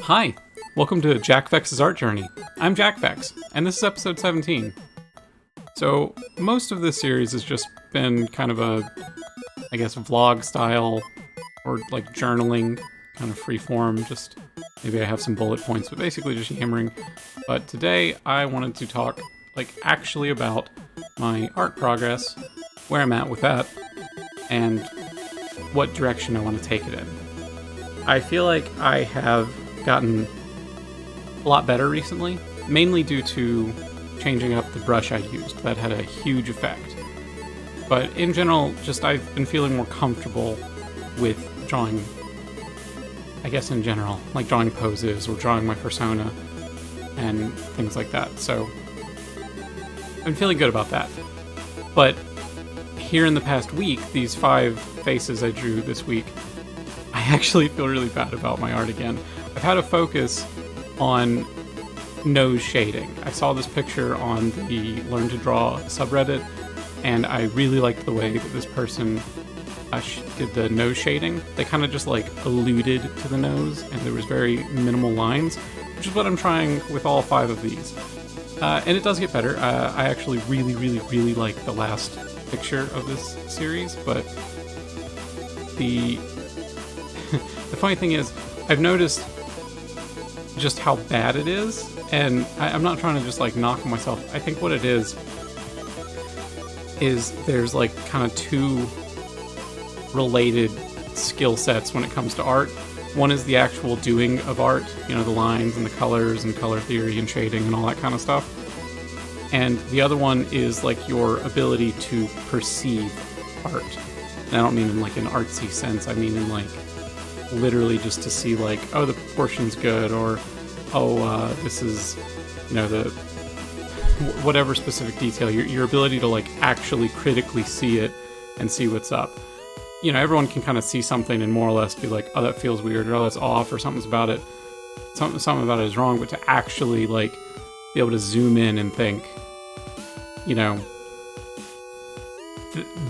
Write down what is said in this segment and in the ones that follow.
Hi, welcome to JackFex's art journey. I'm JackFex, and this is episode 17. So, most of this series has just been kind of a, I guess, vlog style, or like journaling, kind of free form, just maybe I have some bullet points, but basically just yammering. But today I wanted to talk, actually about my art progress, where I'm at with that, and what direction I want to take it in. I feel like I have gotten a lot better recently, mainly due to changing up the brush I used. That had a huge effect. But in general, just I've been feeling more comfortable with drawing, I guess in general, like drawing poses or drawing my persona and things like that. So I've been feeling good about that. But here in the past week, these 5 faces I drew this week, I actually feel really bad about my art again. I've had a focus on nose shading. I saw this picture on the Learn to Draw subreddit, and I really liked the way that this person did the nose shading. They kind of just alluded to the nose, and there was very minimal lines, which is what I'm trying with all 5 of these. And it does get better. I actually really like the last picture of this series, but the the funny thing is, I've noticed just how bad it is, and I'm not trying to just knock myself. I think what it is there's kind of 2 related skill sets when it comes to art. One is the actual doing of art, the lines and the colors and color theory and shading and all that kind of stuff. And the other one is your ability to perceive art. And I don't mean in an artsy sense, I mean in literally just to see oh, the proportion's good, or this is the whatever specific detail, your ability to actually critically see it and see what's up. Everyone can kind of see something and more or less be oh, that feels weird, or oh, that's off, or something's about it, something about it is wrong. But to actually be able to zoom in and think,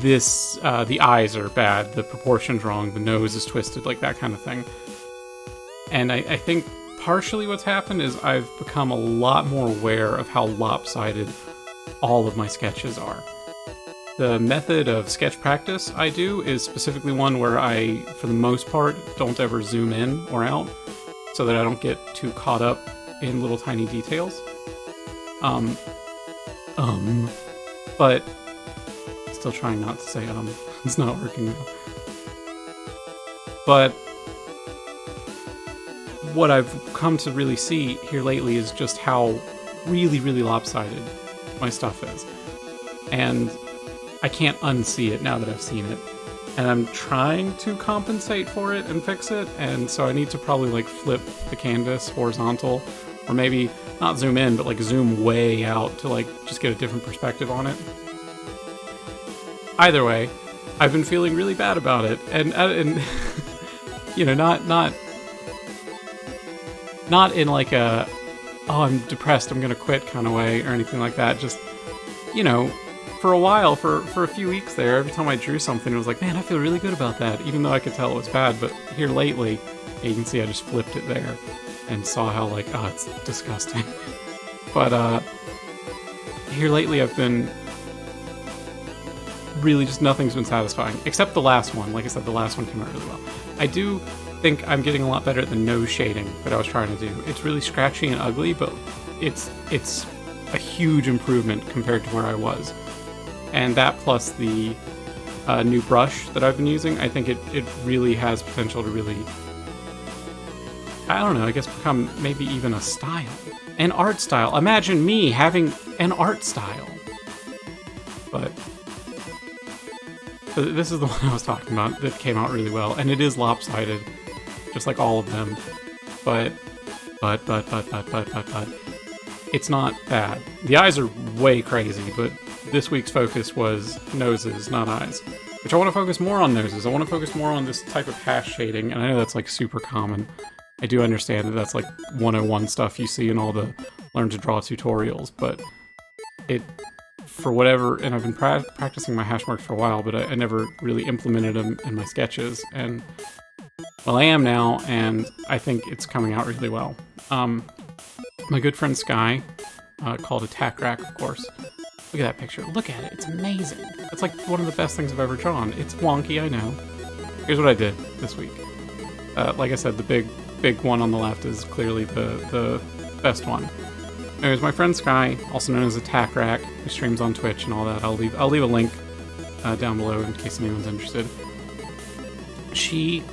the eyes are bad, the proportion's wrong, the nose is twisted, that kind of thing. And I think partially what's happened is I've become a lot more aware of how lopsided all of my sketches are. The method of sketch practice I do is specifically one where I, for the most part, don't ever zoom in or out, so that I don't get too caught up in little tiny details. But still trying not to say it's not working now. But what I've come to really see here lately is just how really lopsided my stuff is. And I can't unsee it now that I've seen it. And I'm trying to compensate for it and fix it, and so I need to probably flip the canvas horizontal, or maybe not zoom in, but zoom way out to just get a different perspective on it. Either way, I've been feeling really bad about it, and not in a, oh, I'm depressed, I'm gonna quit kind of way or anything like that. Just, for a while, for a few weeks there, every time I drew something, it was man, I feel really good about that, even though I could tell it was bad. But here lately, you can see I just flipped it there and saw how oh, it's disgusting. But here lately, I've been really just nothing's been satisfying, except the last one. Like I said, the last one came out really well. I do think I'm getting a lot better at the nose shading that I was trying to do. It's really scratchy and ugly, but it's a huge improvement compared to where I was. And that plus the new brush that I've been using, I think it really has potential to really, I don't know, I guess become maybe even a style. An art style. Imagine me having an art style. But so this is the one I was talking about that came out really well, and it is lopsided, just like all of them. But it's not bad. The eyes are way crazy, but this week's focus was noses, not eyes. Which I want to focus more on noses. I want to focus more on this type of hash shading, and I know that's super common. I do understand that that's 101 stuff you see in all the Learn to Draw tutorials, but it, for whatever, and I've been practicing my hash marks for a while, but I never really implemented them in my sketches, and Well, I am now, and I think it's coming out really well. My good friend Sky, called a tack rack, of course. Look at that picture. Look at it. It's amazing. It's like one of the best things I've ever drawn. It's wonky, I know. Here's what I did this week. Like I said, the big one on the left is clearly the best one. Anyways, my friend Sky, also known as a tack rack, who streams on Twitch and all that. I'll leave a link down below in case anyone's interested. She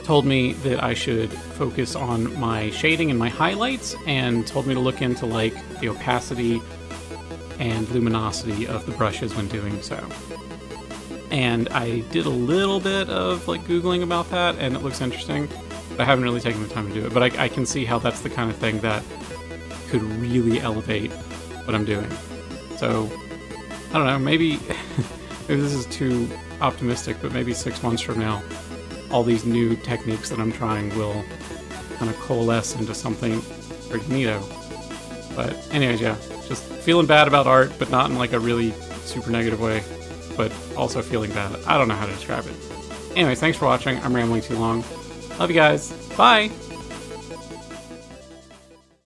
told me that I should focus on my shading and my highlights, and told me to look into like the opacity and luminosity of the brushes when doing so. And I did a little bit of like Googling about that, and it looks interesting, but I haven't really taken the time to do it. But I can see how that's the kind of thing that could really elevate what I'm doing. So, I don't know, maybe this is too optimistic, but maybe 6 months from now, all these new techniques that I'm trying will kind of coalesce into something pretty neato. But anyways, yeah, just feeling bad about art, but not in like a really super negative way, but also feeling bad. I don't know how to describe it. Anyways, thanks for watching. I'm rambling too long. Love you guys. Bye!